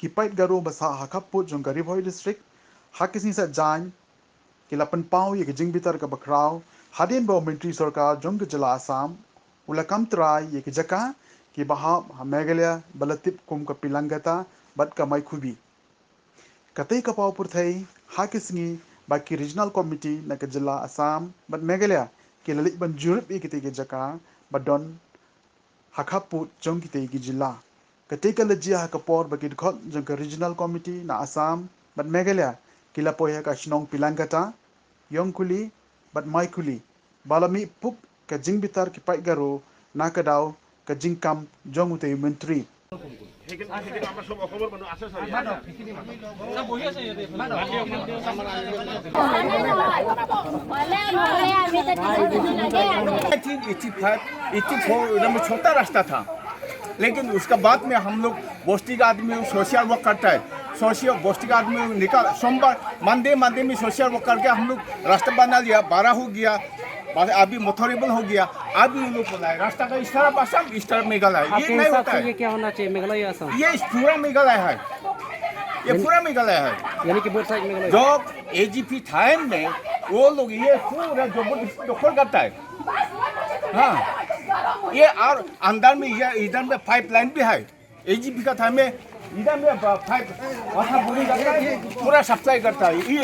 Kipait garu basa hakaput jong Garibhoi district hakisni sa jan kila penpau ye ke jingbitar ke bakrau hadin bawa menteri sarkar jong ke jela Assam ula kam trai ye ke jaka ki bahap megalia balatip kum ke pilangata bat ka mai khubi katai ka pau purthai hakisni baki regional committee na ke jela Assam bat megalia ki lalik ban jurip ye ke jaka badon hakaput jong ki jila ketika lejia kapor bagi dekat jangka regional committee na Assam bat megalia kila poya ka shnong pilangata yong kuli bat mai kuli balami pup ka jingbitar ki pai garo na kadau ka jingkam jong utei menteri छोटा रास्ता था, लेकिन उसका बाद में हम लोग बस्ती का आदमी सोशल वर्क करता है। सोशल बस्ती का आदमी निकाल सोमवार मंडे में सोशल वर्क करके हम लोग रास्ता बना लिया, 12 हो गया, अभी मोथरेबल हो गया। अभी उन लोग बोला है रास्ता का इस तरफ असम, इस तरफ मेघालय। ये नहीं होता है। ये क्या होना चाहिए मेघालय असम? ये पूरा मेघालय है, ये पूरा मेघालय है। यानी कि बोथ साइड मेघालय। जो एजीपी टाइम में वो लोग ये पूरा जबरदस्ती दखल करता है। हाँ, ये और अंदर में ये इधर में पाइपलाइन भी है। एजीपी का टाइम में इधर में पाइप पूरा सप्लाई करता है। ये